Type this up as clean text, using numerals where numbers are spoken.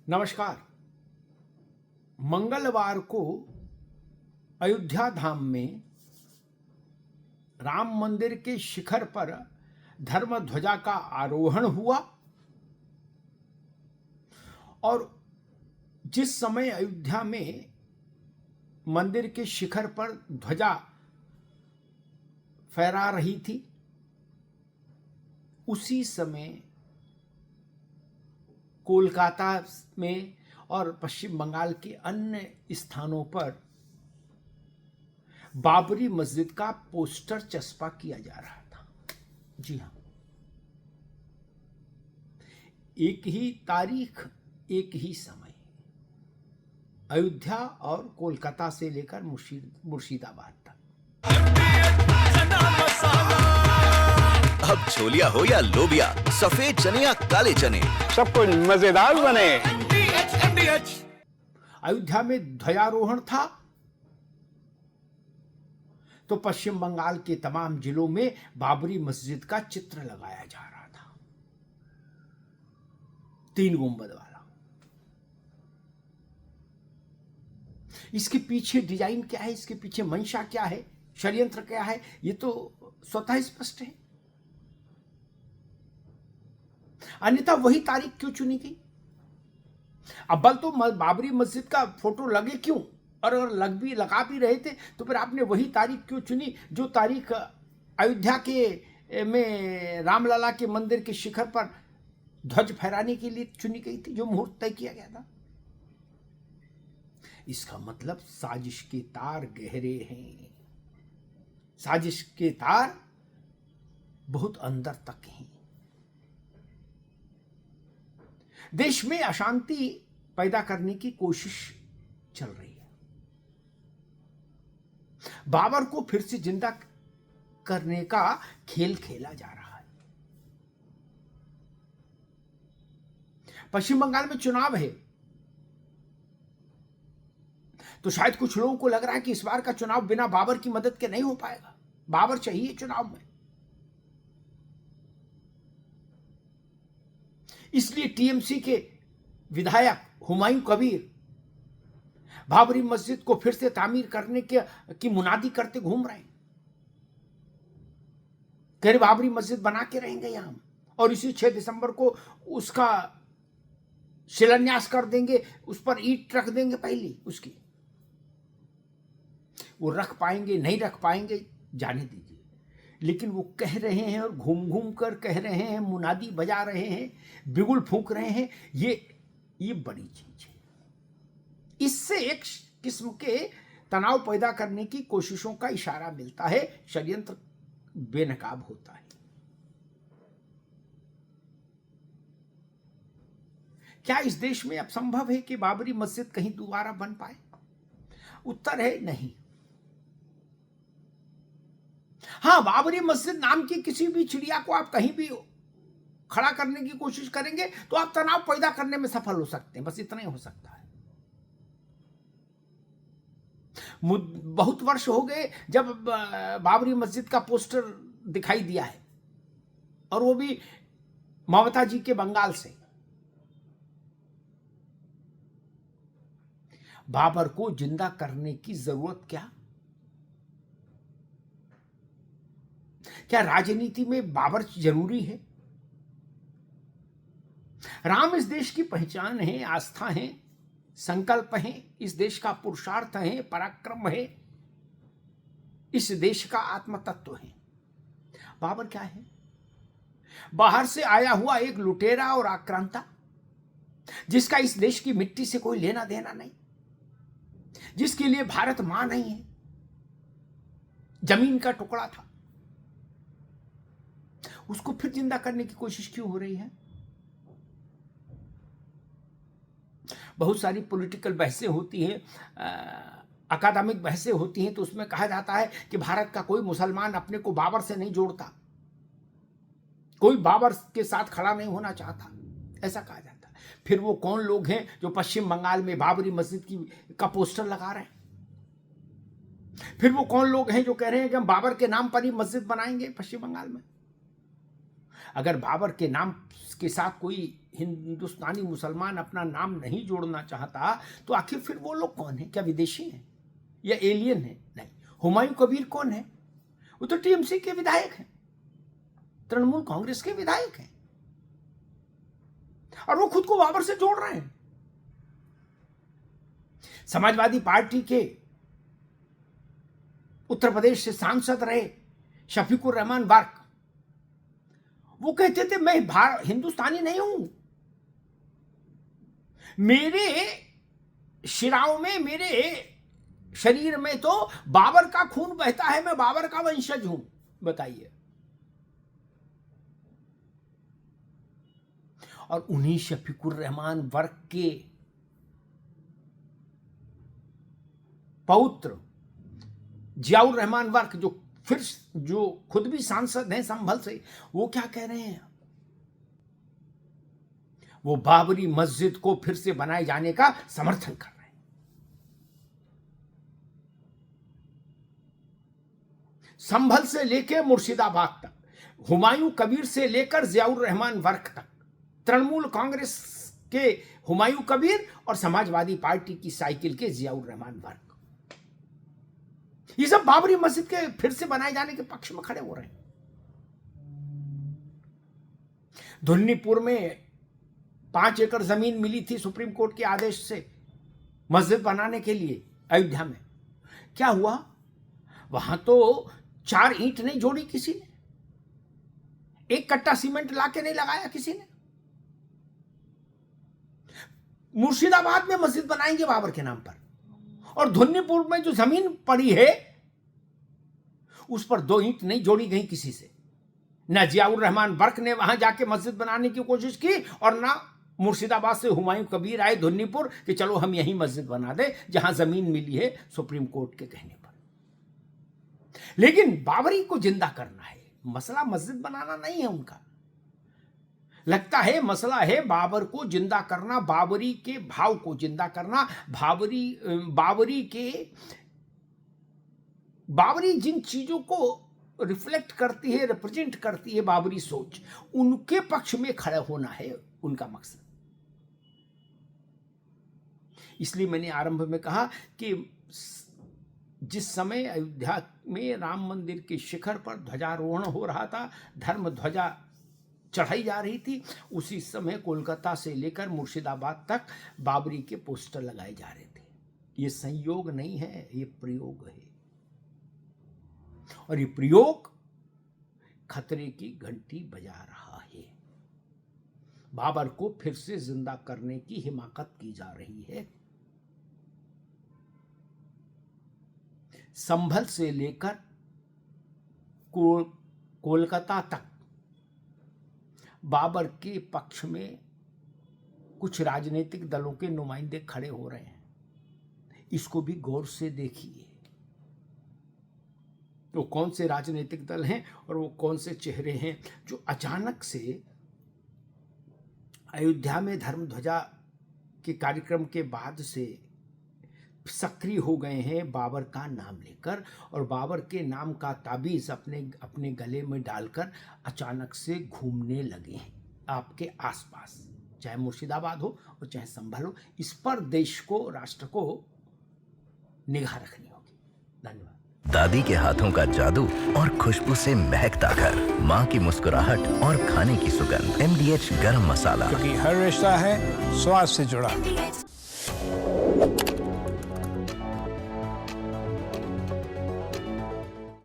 नमस्कार। मंगलवार को अयोध्या धाम में राम मंदिर के शिखर पर धर्म ध्वजा का आरोहण हुआ और जिस समय अयोध्या में मंदिर के शिखर पर ध्वजा फहरा रही थी, उसी समय कोलकाता में और पश्चिम बंगाल के अन्य स्थानों पर बाबरी मस्जिद का पोस्टर चस्पा किया जा रहा था। जी हां, एक ही तारीख, एक ही समय, अयोध्या और कोलकाता से लेकर मुर्शिदाबाद तक। अब छोलिया हो या लोबिया, सफेद चने या काले चने, सब कुछ मजेदार बने। अयोध्या में ध्वजारोहण था तो पश्चिम बंगाल के तमाम जिलों में बाबरी मस्जिद का चित्र लगाया जा रहा था, 3 गुंबद वाला। इसके पीछे डिजाइन क्या है, इसके पीछे मंशा क्या है, षड्यंत्र क्या है, ये तो स्वतः स्पष्ट है। अन्यथा वही तारीख क्यों चुनी गई? अब बल तो बाबरी मस्जिद का फोटो लगे क्यों, और अगर लगा भी रहे थे तो फिर आपने वही तारीख क्यों चुनी जो तारीख अयोध्या के में रामलला के मंदिर के शिखर पर ध्वज फहराने के लिए चुनी गई थी, जो मुहूर्त तय किया गया था। इसका मतलब साजिश के तार गहरे हैं, साजिश के तार बहुत अंदर तक हैं। देश में अशांति पैदा करने की कोशिश चल रही है, बाबर को फिर से जिंदा करने का खेल खेला जा रहा है। पश्चिम बंगाल में चुनाव है तो शायद कुछ लोगों को लग रहा है कि इस बार का चुनाव बिना बाबर की मदद के नहीं हो पाएगा, बाबर चाहिए चुनाव में। इसलिए टीएमसी के विधायक हुमायूं कबीर बाबरी मस्जिद को फिर से तामीर करने की मुनादी करते घूम रहे हैं। कह रहे बाबरी मस्जिद बना के रहेंगे यहां और इसी 6 दिसंबर को उसका शिलान्यास कर देंगे, उस पर ईंट रख देंगे पहली उसकी। वो रख पाएंगे नहीं रख पाएंगे जाने दीजिए, लेकिन वो कह रहे हैं और घूम घूम कर कह रहे हैं, मुनादी बजा रहे हैं, बिगुल फूंक रहे हैं। ये बड़ी चीज है। इससे एक किस्म के तनाव पैदा करने की कोशिशों का इशारा मिलता है, षड्यंत्र बेनकाब होता है। क्या इस देश में अब संभव है कि बाबरी मस्जिद कहीं दोबारा बन पाए? उत्तर है नहीं। हां, बाबरी मस्जिद नाम की किसी भी चिड़िया को आप कहीं भी खड़ा करने की कोशिश करेंगे तो आप तनाव पैदा करने में सफल हो सकते हैं, बस इतना ही हो सकता है। बहुत वर्ष हो गए जब बाबरी मस्जिद का पोस्टर दिखाई दिया है, और वो भी ममता जी के बंगाल से। बाबर को जिंदा करने की जरूरत क्या? क्या राजनीति में बाबर जरूरी है? राम इस देश की पहचान है, आस्था है, संकल्प है, इस देश का पुरुषार्थ है, पराक्रम है, इस देश का आत्म तत्व है। बाबर क्या है? बाहर से आया हुआ एक लुटेरा और आक्रांता, जिसका इस देश की मिट्टी से कोई लेना देना नहीं, जिसके लिए भारत मां नहीं है, जमीन का टुकड़ा था। उसको फिर जिंदा करने की कोशिश क्यों हो रही है? बहुत सारी पॉलिटिकल बहसें होती हैं, अकादमिक बहसें होती हैं, तो उसमें कहा जाता है कि भारत का कोई मुसलमान अपने को बाबर से नहीं जोड़ता, कोई बाबर के साथ खड़ा नहीं होना चाहता, ऐसा कहा जाता है। फिर वो कौन लोग हैं जो पश्चिम बंगाल में बाबरी मस्जिद का पोस्टर लगा रहे हैं? फिर वो कौन लोग हैं जो कह रहे हैं कि हम बाबर के नाम पर ही मस्जिद बनाएंगे पश्चिम बंगाल में? अगर बाबर के नाम के साथ कोई हिंदुस्तानी मुसलमान अपना नाम नहीं जोड़ना चाहता, तो आखिर फिर वो लोग कौन है? क्या विदेशी हैं या एलियन है? नहीं। हुमायूं कबीर कौन है? वो तो टीएमसी के विधायक हैं, तृणमूल कांग्रेस के विधायक हैं, और वो खुद को बाबर से जोड़ रहे हैं। समाजवादी पार्टी के उत्तर प्रदेश से सांसद रहे शफीकुर रहमान वर्क, वो कहते थे मैं हिंदुस्तानी नहीं हूं, मेरे शिराओं में, मेरे शरीर में तो बाबर का खून बहता है, मैं बाबर का वंशज हूं। बताइए। और उन्हीं शफीकुर रहमान वर्क के पौत्र जियाउर रहमान वर्क, जो खुद भी सांसद हैं संभल से, वो क्या कह रहे हैं? वो बाबरी मस्जिद को फिर से बनाए जाने का समर्थन कर रहे हैं। संभल से लेकर मुर्शिदाबाद तक, हुमायूं कबीर से लेकर जियाउर रहमान वर्क तक, तृणमूल कांग्रेस के हुमायूं कबीर और समाजवादी पार्टी की साइकिल के जियाउर रहमान वर्क, ये सब बाबरी मस्जिद के फिर से बनाए जाने के पक्ष में खड़े हो रहे हैं। धुन्नीपुर में 5 एकड़ जमीन मिली थी सुप्रीम कोर्ट के आदेश से मस्जिद बनाने के लिए अयोध्या में। क्या हुआ? वहां तो 4 ईंट नहीं जोड़ी किसी ने, 1 कट्टा सीमेंट लाके नहीं लगाया किसी ने। मुर्शिदाबाद में मस्जिद बनाएंगे बाबर के नाम पर, और धुन्नीपुर में जो जमीन पड़ी है उस पर 2 ईंट नहीं जोड़ी गई किसी से। ना जियाउर रहमान वर्क ने वहां जाके मस्जिद बनाने की कोशिश की, और ना मुर्शिदाबाद से हुमायूं कबीर आए धुन्नीपुर कि चलो हम यहीं मस्जिद बना दे जहां जमीन मिली है सुप्रीम कोर्ट के कहने पर। लेकिन बाबरी को जिंदा करना है, मसला मस्जिद बनाना नहीं है उनका। लगता है मसला है बाबर को जिंदा करना, बाबरी के भाव को जिंदा करना, बाबरी जिन चीजों को रिफ्लेक्ट करती है, रिप्रेजेंट करती है बाबरी सोच, उनके पक्ष में खड़ा होना है उनका मकसद। इसलिए मैंने आरंभ में कहा कि जिस समय अयोध्या में राम मंदिर के शिखर पर ध्वजारोहण हो रहा था, धर्म ध्वजा चढ़ाई जा रही थी, उसी समय कोलकाता से लेकर मुर्शिदाबाद तक बाबरी के पोस्टर लगाए जा रहे थे। ये संयोग नहीं है, ये प्रयोग है, और ये प्रयोग खतरे की घंटी बजा रहा है। बाबर को फिर से जिंदा करने की हिमाकत की जा रही है। संभल से लेकर कोलकाता तक बाबर के पक्ष में कुछ राजनीतिक दलों के नुमाइंदे खड़े हो रहे हैं। इसको भी गौर से देखिए, वो कौन से राजनीतिक दल हैं और वो कौन से चेहरे हैं जो अचानक से अयोध्या में धर्म ध्वजा के कार्यक्रम के बाद से सक्रिय हो गए हैं बाबर का नाम लेकर, और बाबर के नाम का ताबीज अपने गले में डालकर अचानक से घूमने लगे हैं आपके आसपास, चाहे मुर्शिदाबाद हो और चाहे संभल हो। इस पर देश को, राष्ट्र को निगाह रखनी होगी। धन्यवाद। दादी के हाथों का जादू और खुशबू से महकता घर, माँ की मुस्कुराहट और खाने की सुगंध। MDH गरम मसाला, क्योंकि हर रिश्ता है स्वाद से जुड़ा।